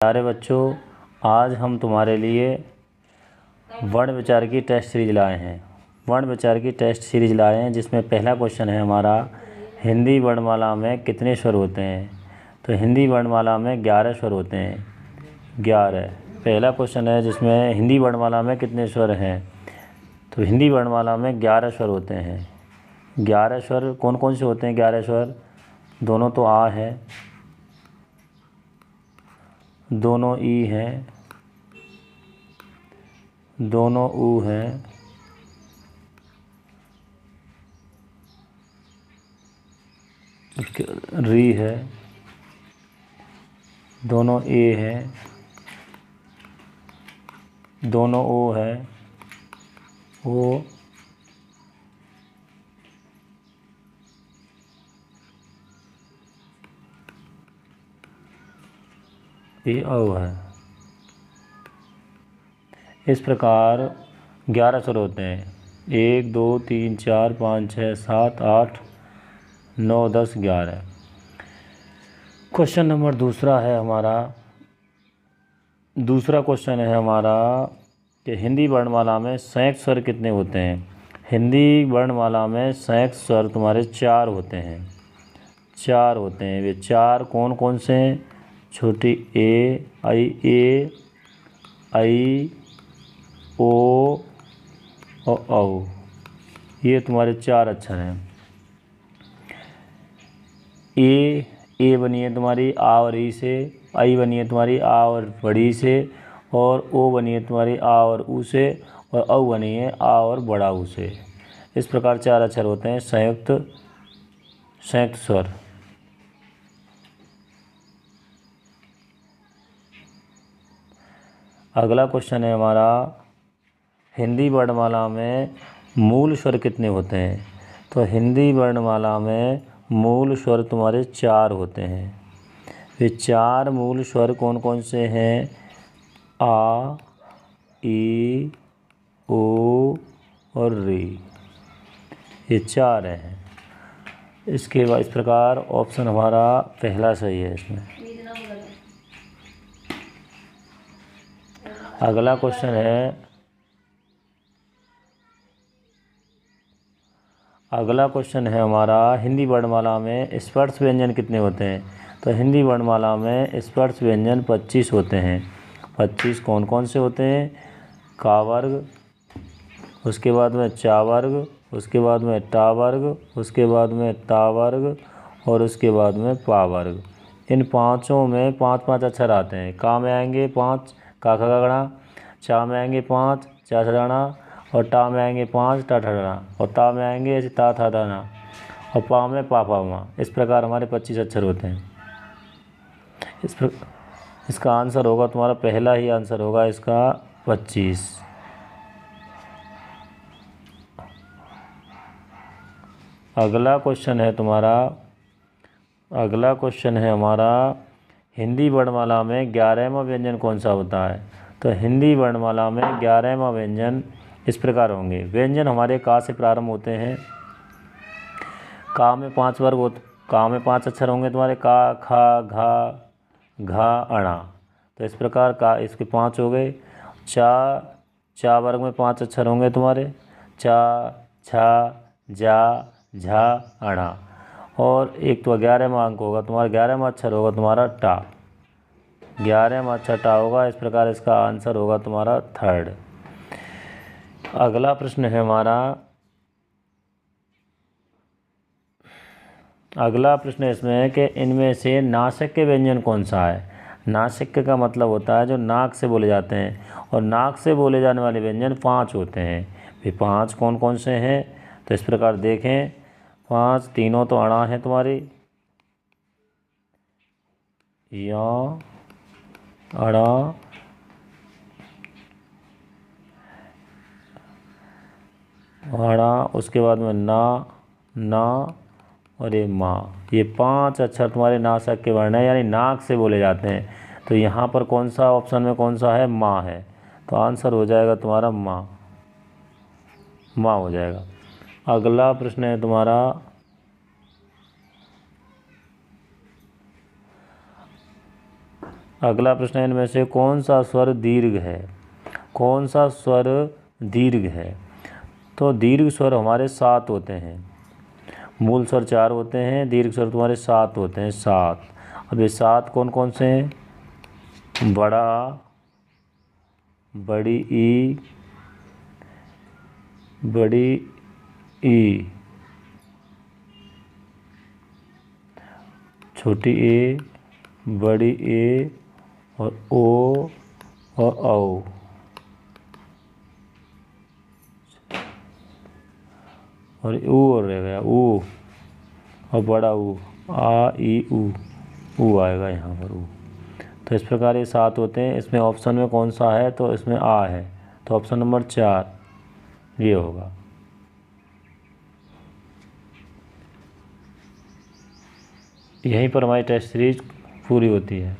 प्यारे बच्चों, आज हम तुम्हारे लिए वर्ण विचार की टेस्ट सीरीज लाए हैं। वर्ण विचार की टेस्ट सीरीज लाए हैं जिसमें पहला क्वेश्चन है हमारा, हिंदी वर्णमाला में कितने स्वर होते हैं। तो हिंदी वर्णमाला में 11 स्वर होते हैं। 11 पहला क्वेश्चन है जिसमें हिंदी वर्णमाला में कितने स्वर हैं। तो हिंदी वर्णमाला में 11 स्वर होते हैं। 11 स्वर कौन कौन से होते हैं? 11 स्वर दोनों तो आ है, दोनों ई हैं, दोनों ऊ हैं, री है, दोनों ए है, दोनों ओ है, ओ, ए औ है। इस प्रकार 11 स्वर होते हैं। 1 2 3 4 5 6 7 8 9 10 11। क्वेश्चन नंबर दूसरा है हमारा, दूसरा क्वेश्चन है हमारा कि हिंदी वर्णमाला में संयुक्त स्वर कितने होते हैं। हिंदी वर्णमाला में संयुक्त स्वर तुम्हारे 4 होते हैं। 4 होते हैं। वे 4 कौन कौन से हैं? छोटी ए, आई, ओ और औ। ये तुम्हारे 4 अक्षर हैं। ए बनी है तुम्हारी आ और ई से, आई बनी है तुम्हारी आ और बड़ी से, और ओ बनी है तुम्हारी आ और ऊ से, और औ बनी है आ और बड़ा ऊ से। इस प्रकार 4 अक्षर होते हैं संयुक्त स्वर। अगला क्वेश्चन है हमारा, हिंदी वर्णमाला में मूल स्वर कितने होते हैं। तो हिंदी वर्णमाला में मूल स्वर तुम्हारे 4 होते हैं। ये 4 मूल स्वर कौन कौन से हैं? आ, ई, ओ और री। ये 4 हैं। इसके बाद इस प्रकार ऑप्शन हमारा पहला सही है इसमें। अगला क्वेश्चन है, अगला क्वेश्चन है हमारा, हिंदी वर्णमाला में स्पर्श व्यंजन कितने होते हैं। तो हिंदी वर्णमाला में स्पर्श व्यंजन 25 होते हैं। 25 कौन कौन से होते हैं? का वर्ग, उसके बाद में चा वर्ग, उसके बाद में टा वर्ग, उसके बाद में ता वर्ग, और उसके बाद में पा वर्ग। इन पाँचों में 5-5 अक्षर आते हैं। का में आएंगे 5, का खा गणा, चा में आएंगे 5, चा छड़ाना, और टा में आएंगे 5, टा ठड़ाना, और ता में आएंगे ऐसे ता था दाना, और पा में पा मा। इस प्रकार हमारे 25 अक्षर होते हैं। इसका आंसर होगा तुम्हारा, पहला ही आंसर होगा इसका 25। अगला क्वेश्चन है तुम्हारा, अगला क्वेश्चन है हमारा, हिंदी वर्णमाला में 11वां व्यंजन कौन सा होता है। तो हिंदी वर्णमाला में 11वां व्यंजन इस प्रकार होंगे। व्यंजन हमारे का से प्रारंभ होते हैं। का में 5 वर्ग होते, का में 5 अक्षर होंगे तुम्हारे, का, खा, घा, घा, अणा। तो इस प्रकार का इसके 5 हो गए। चा वर्ग में 5 अक्षर होंगे तुम्हारे, चा, छा, जा, झा, अणा। और एक तो 11वां अंक होगा तुम्हारा, 11वां अक्षर होगा तुम्हारा टा। 11वां अक्षर टा होगा। इस प्रकार इसका आंसर होगा तुम्हारा 3rd। अगला प्रश्न है हमारा, अगला प्रश्न इसमें है कि इनमें से नासिक व्यंजन कौन सा है। नासिक का मतलब होता है जो नाक से बोले जाते हैं, और नाक से बोले जाने वाले व्यंजन 5 होते हैं। वे 5 कौन कौन से हैं? तो इस प्रकार देखें, 5 तीनों तो अणा है तुम्हारी, या अड़ा, अड़ा, उसके बाद में ना और ये माँ। ये 5 अक्षर तुम्हारे नासिक के वर्ण हैं, यानी नाक से बोले जाते हैं। तो यहाँ पर कौन सा ऑप्शन में कौन सा है? माँ है। तो आंसर हो जाएगा तुम्हारा माँ हो जाएगा। अगला प्रश्न है तुम्हारा, अगला प्रश्न है, इनमें से कौन सा स्वर दीर्घ है? कौन सा स्वर दीर्घ है? तो दीर्घ स्वर हमारे 7 होते हैं। मूल स्वर 4 होते हैं, दीर्घ स्वर तुम्हारे 7 होते हैं, 7। अब ये 7 कौन कौन से हैं? बड़ा, बड़ी ई, बड़ी ई, छोटी ए, बड़ी ए और ओ और औ। और ऊ और रह गया ऊ और बड़ा ऊ, आ ई ऊ आएगा यहाँ पर ऊ। तो इस प्रकार ये 7 होते हैं। इसमें ऑप्शन में कौन सा है? तो इसमें आ है, तो ऑप्शन नंबर 4 ये होगा। यहीं पर हमारी टेस्ट सीरीज पूरी होती है।